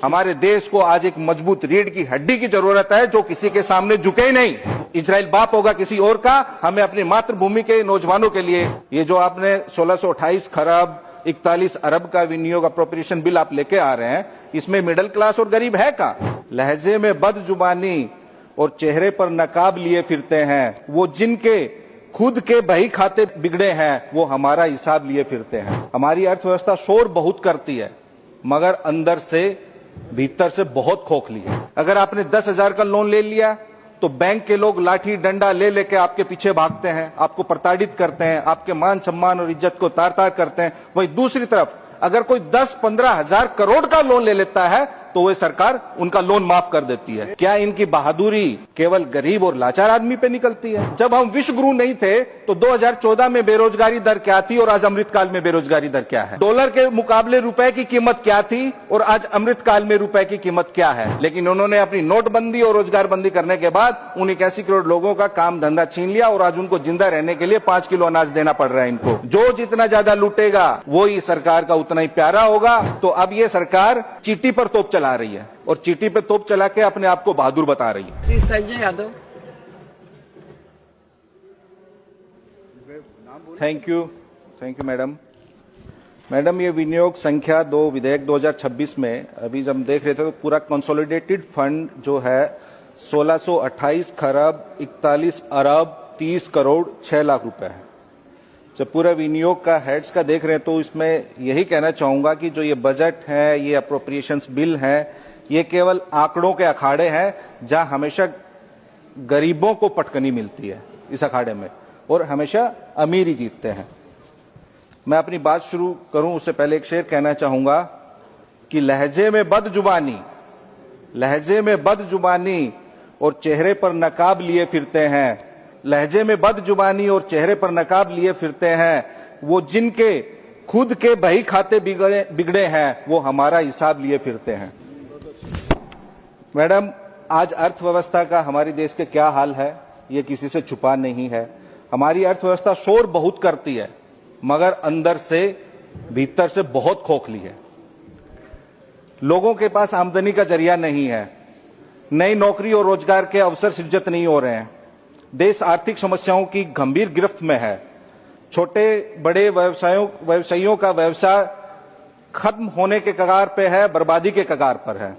हमारे देश को आज एक मजबूत रीढ़ की हड्डी की जरूरत है जो किसी के सामने झुके ही नहीं। इजराइल बाप होगा किसी और का, हमें अपनी मातृभूमि के नौजवानों के लिए ये जो आपने 1628 खरब 41 अरब का विनियोग अप्रोप्रिएशन बिल आप लेके आ रहे हैं, इसमें मिडिल क्लास और गरीब है का? लहजे में बदजुबानी और चेहरे पर नकाब लिए फिरते हैं, वो जिनके खुद के बही खाते बिगड़े हैं वो हमारा हिसाब लिए फिरते हैं। हमारी अर्थव्यवस्था शोर बहुत करती है मगर अंदर से भीतर से बहुत खोखली है। अगर आपने 10,000 का लोन ले लिया तो बैंक के लोग लाठी डंडा ले लेके आपके पीछे भागते हैं, आपको प्रताड़ित करते हैं, आपके मान सम्मान और इज्जत को तार तार करते हैं। वहीं दूसरी तरफ अगर कोई 10-15 हजार करोड़ का लोन ले लेता है तो वह सरकार उनका लोन माफ कर देती है। क्या इनकी बहादुरी केवल गरीब और लाचार आदमी पे निकलती है? जब हम विश्व गुरु नहीं थे तो 2014 में बेरोजगारी दर क्या थी और आज अमृतकाल में बेरोजगारी दर क्या है? डॉलर के मुकाबले रुपए की कीमत क्या थी और आज अमृतकाल में रुपए की कीमत क्या है? लेकिन उन्होंने अपनी नोटबंदी और रोजगार बंदी करने के बाद उन 81 करोड़ लोगों का काम धंधा छीन लिया और आज उनको जिंदा रहने के लिए 5 किलो अनाज देना पड़ रहा है इनको। जो जितना ज्यादा लूटेगा वो ही सरकार का उतना ही प्यारा होगा। तो अब ये सरकार चीटी पर तोप चला रही है और चीटी पे तोप चला के अपने आप को बहादुर बता रही है। Shri Sanjay Yadav. Thank you madam. ये विनियोग संख्या 2 विधेयक 2026 में अभी जब देख रहे थे तो पूरा कंसोलिडेटेड फंड जो है 1628 खरब 41 अरब 30 करोड़ 6 लाख रुपए है। जब पूरा विनियोग का हेड्स का देख रहे हैं तो इसमें यही कहना चाहूंगा कि जो ये बजट है, ये अप्रोप्रिएशंस बिल है, ये केवल आंकड़ों के अखाड़े हैं जहां हमेशा गरीबों को पटकनी मिलती है इस अखाड़े में और हमेशा अमीर ही जीतते हैं। मैं अपनी बात शुरू करूं उससे पहले एक शेर कहना चाहूंगा कि लहजे में बदजुबानी और चेहरे पर नकाब लिए फिरते हैं, लहजे में बदजुबानी और चेहरे पर नकाब लिए फिरते हैं, वो जिनके खुद के बही खाते बिगड़े हैं वो हमारा हिसाब लिए फिरते हैं। मैडम, आज अर्थव्यवस्था का हमारे देश के क्या हाल है ये किसी से छुपा नहीं है। हमारी अर्थव्यवस्था शोर बहुत करती है मगर अंदर से भीतर से बहुत खोखली है। लोगों के पास आमदनी का जरिया नहीं है, नई नौकरी और रोजगार के अवसर सृजित नहीं हो रहे हैं, देश आर्थिक समस्याओं की गंभीर गिरफ्त में है, छोटे बड़े व्यवसायियों का व्यवसाय खत्म होने के कगार पे है, बर्बादी के कगार पर है,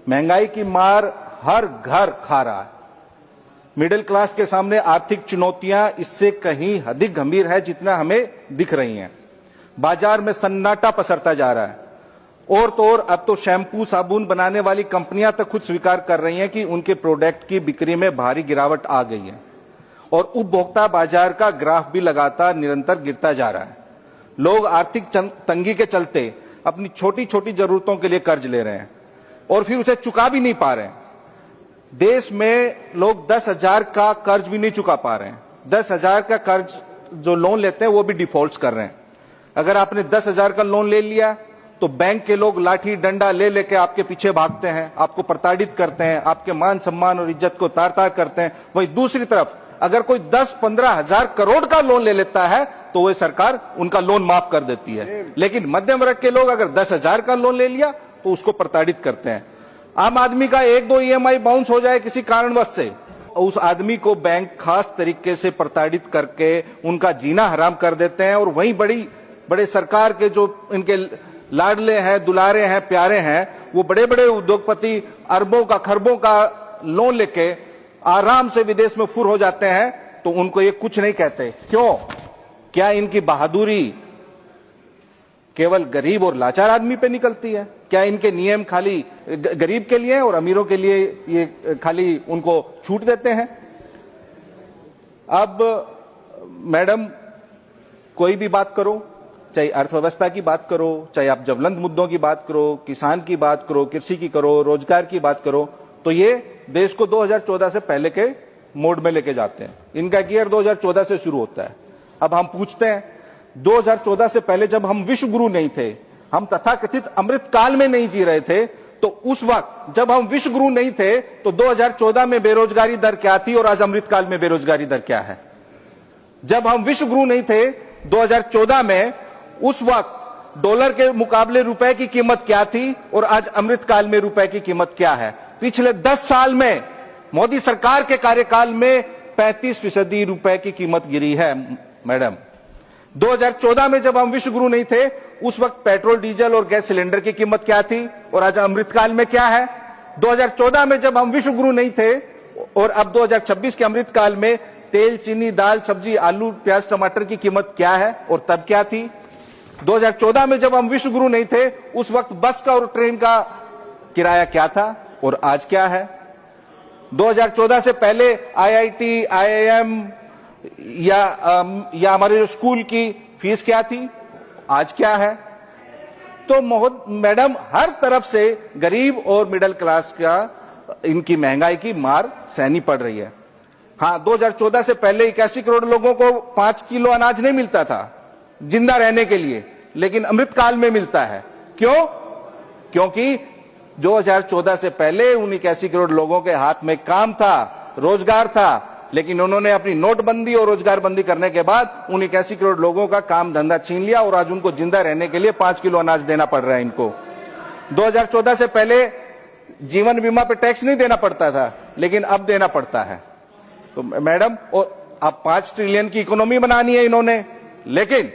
महंगाई की मार हर घर खा रहा है। मिडिल क्लास के सामने आर्थिक चुनौतियां इससे कहीं अधिक गंभीर है जितना हमें दिख रही हैं। बाजार में सन्नाटा पसरता जा रहा है और तो और अब तो शैम्पू साबुन बनाने वाली कंपनियां तक खुद स्वीकार कर रही हैं कि उनके प्रोडक्ट की बिक्री में भारी गिरावट आ गई है और उपभोक्ता बाजार का ग्राफ भी लगातार निरंतर गिरता जा रहा है। लोग आर्थिक तंगी के चलते अपनी छोटी छोटी जरूरतों के लिए कर्ज ले रहे हैं और फिर उसे चुका भी नहीं पा रहे हैं। देश में लोग 10,000 का कर्ज भी नहीं चुका पा रहे हैं। 10,000 का कर्ज जो लोन लेते हैं वो भी डिफॉल्ट कर रहे हैं। अगर आपने 10,000 का लोन ले लिया तो बैंक के लोग लाठी डंडा ले लेके आपके पीछे भागते हैं, आपको प्रताड़ित करते हैं, आपके मान सम्मान और इज्जत को तार तार करते हैं। वहीं दूसरी तरफ अगर कोई 10-15 हजार करोड़ का लोन ले लेता है तो वह सरकार उनका लोन माफ कर देती है। लेकिन मध्यम वर्ग के लोग अगर 10,000 का लोन ले लिया तो उसको प्रताड़ित करते हैं। आम आदमी का 1-2 EMI बाउंस हो जाए किसी कारणवश से, उस आदमी को बैंक खास तरीके से प्रताड़ित करके उनका जीना हराम कर देते हैं और वहीं बड़े सरकार के जो इनके लाडले हैं, दुलारे हैं, प्यारे हैं, वो बड़े बड़े उद्योगपति अरबों का खरबों का लोन लेके आराम से विदेश में फुर हो जाते हैं तो उनको ये कुछ नहीं कहते। क्यों? क्या इनकी बहादुरी केवल गरीब और लाचार आदमी पे निकलती है? क्या इनके नियम खाली गरीब के लिए और अमीरों के लिए ये खाली उनको छूट देते हैं? अब मैडम, कोई भी बात करो, चाहे अर्थव्यवस्था की बात करो, चाहे आप ज्वलंत मुद्दों की बात करो, किसान की बात करो, कृषि की करो, रोजगार की बात करो, तो ये देश को 2014 से पहले के मोड में लेके जाते हैं। इनका गियर 2014 से शुरू होता है। अब हम पूछते हैं 2014 से पहले जब हम विश्व गुरु नहीं थे, हम तथाकथित अमृत काल में नहीं जी रहे थे, तो उस वक्त जब हम विश्व गुरु नहीं थे तो 2014 में बेरोजगारी दर क्या थी और आज अमृत काल में बेरोजगारी दर क्या है? जब हम विश्व गुरु नहीं थे 2014 में, उस वक्त डॉलर के मुकाबले रुपए की कीमत क्या थी और आज अमृतकाल में रुपए की कीमत क्या है। पिछले 10 साल में मोदी सरकार के कार्यकाल में 35% रुपए की कीमत गिरी है। मैडम, 2014 में जब हम विश्व गुरु नहीं थे, उस वक्त पेट्रोल, डीजल और गैस सिलेंडर की कीमत क्या थी और आज अमृतकाल में क्या है। 2014 में जब हम विश्व गुरु नहीं थे और अब 2026 के अमृतकाल में तेल, चीनी, दाल, सब्जी, आलू, प्याज, टमाटर की कीमत क्या है और तब क्या थी। 2014 में जब हम विश्व गुरु नहीं थे, उस वक्त बस का और ट्रेन का किराया क्या था और आज क्या है। 2014 से पहले आईआईटी, आईआईएम या हमारे जो स्कूल की फीस क्या थी, आज क्या है। तो मैडम, हर तरफ से गरीब और मिडिल क्लास का इनकी महंगाई की मार सहनी पड़ रही है। हाँ, 2014 से पहले 81 करोड़ लोगों को 5 किलो अनाज नहीं मिलता था जिंदा रहने के लिए, लेकिन अमृतकाल में मिलता है। क्यों? क्योंकि 2014 से पहले उन 81 करोड़ लोगों के हाथ में काम था, रोजगार था, लेकिन उन्होंने अपनी नोटबंदी और रोजगार बंदी करने के बाद उन 81 करोड़ लोगों का काम धंधा छीन लिया और आज उनको जिंदा रहने के लिए 5 किलो अनाज देना पड़ रहा है इनको। 2014 से पहले जीवन बीमा पे टैक्स नहीं देना पड़ता था, लेकिन अब देना पड़ता है। तो मैडम, और अब 5 ट्रिलियन की इकोनॉमी बनानी है इन्होंने, लेकिन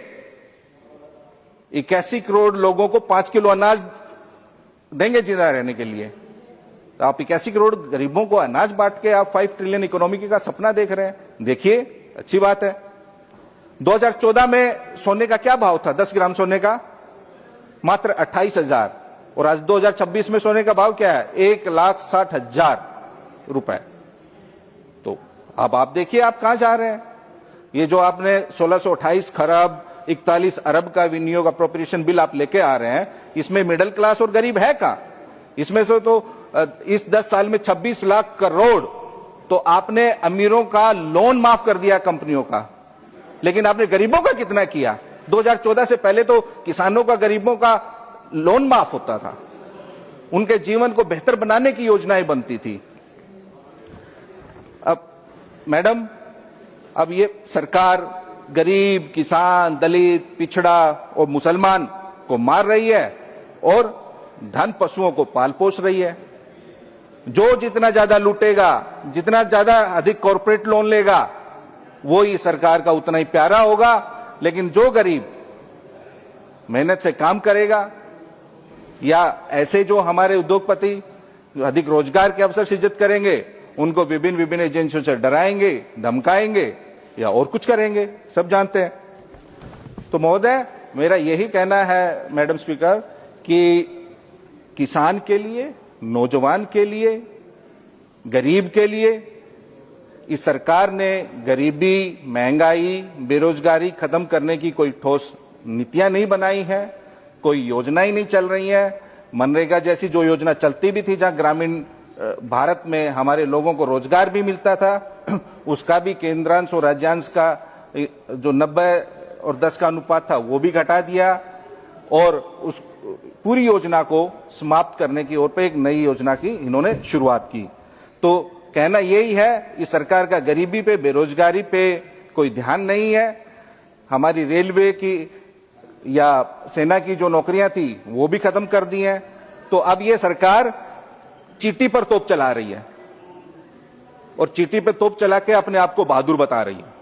81 करोड़ लोगों को 5 किलो अनाज देंगे जिंदा रहने के लिए। तो आप 81 करोड़ गरीबों को अनाज बांट के आप 5 ट्रिलियन इकोनॉमी का सपना देख रहे हैं। देखिए, अच्छी बात है। 2014 में सोने का क्या भाव था? 10 ग्राम सोने का मात्र 28,000, और आज 2026 में सोने का भाव क्या है? 1,60,000 रुपए। तो अब आप देखिए आप कहां जा रहे हैं। ये जो आपने 1628 खरब 41 अरब का विनियोग अप्रोप्रिएशन बिल आप लेके आ रहे हैं, इसमें मिडिल क्लास और गरीब है कहां? इसमें से तो इस 10 साल में 26 लाख करोड़ तो आपने अमीरों का लोन माफ कर दिया कंपनियों का, लेकिन आपने गरीबों का कितना किया? 2014 से पहले तो किसानों का, गरीबों का लोन माफ होता था, उनके जीवन को बेहतर बनाने की योजनाएं बनती थी। अब मैडम, अब ये सरकार गरीब, किसान, दलित, पिछड़ा और मुसलमान को मार रही है और धन पशुओं को पाल पोष रही है। जो जितना ज्यादा लूटेगा, जितना ज्यादा अधिक कॉर्पोरेट लोन लेगा, वो ही सरकार का उतना ही प्यारा होगा। लेकिन जो गरीब मेहनत से काम करेगा या ऐसे जो हमारे उद्योगपति अधिक रोजगार के अवसर सृजित करेंगे, उनको विभिन्न एजेंसियों से डराएंगे, धमकाएंगे या और कुछ करेंगे, सब जानते हैं। तो महोदय, मेरा यही कहना है मैडम स्पीकर कि किसान के लिए, नौजवान के लिए, गरीब के लिए इस सरकार ने गरीबी, महंगाई, बेरोजगारी खत्म करने की कोई ठोस नीतियां नहीं बनाई है, कोई योजनाएं नहीं चल रही है। मनरेगा जैसी जो योजना चलती भी थी, जहां ग्रामीण भारत में हमारे लोगों को रोजगार भी मिलता था, उसका भी केंद्रांश और राज्यांश का जो 90 और 10 का अनुपात था वो भी घटा दिया और उस पूरी योजना को समाप्त करने की ओर पे एक नई योजना की इन्होंने शुरुआत की। तो कहना यही है, इस सरकार का गरीबी पे, बेरोजगारी पे कोई ध्यान नहीं है। हमारी रेलवे की या सेना की जो नौकरियां थी वो भी खत्म कर दी हैं। तो अब ये सरकार चीटी पर तोप चला रही है और चीटी पे तोप चला के अपने आप को बहादुर बता रही है।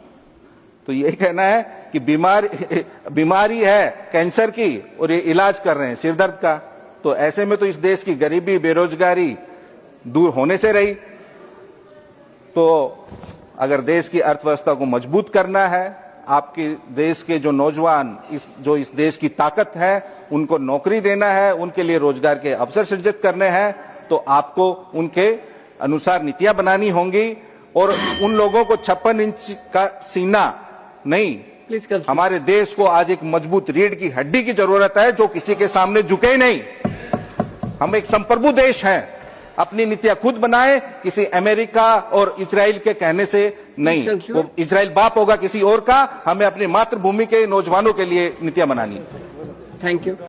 तो यही कहना है कि बीमारी है कैंसर की और ये इलाज कर रहे हैं सिर दर्द का। तो ऐसे में तो इस देश की गरीबी, बेरोजगारी दूर होने से रही। तो अगर देश की अर्थव्यवस्था को मजबूत करना है, आपके देश के जो नौजवान, इस देश की ताकत है, उनको नौकरी देना है, उनके लिए रोजगार के अवसर सृजित करने हैं, तो आपको उनके अनुसार नीतियां बनानी होंगी। और उन लोगों को 56 इंच का सीना नहीं, हमारे देश को आज एक मजबूत रीढ़ की हड्डी की जरूरत है जो किसी के सामने झुके ही नहीं। हम एक संप्रभु देश हैं, अपनी नीतियां खुद बनाएं, किसी अमेरिका और इजराइल के कहने से नहीं। वो इजराइल बाप होगा किसी और का, हमें अपनी मातृभूमि के नौजवानों के लिए नीतियां बनानी है। Thank you.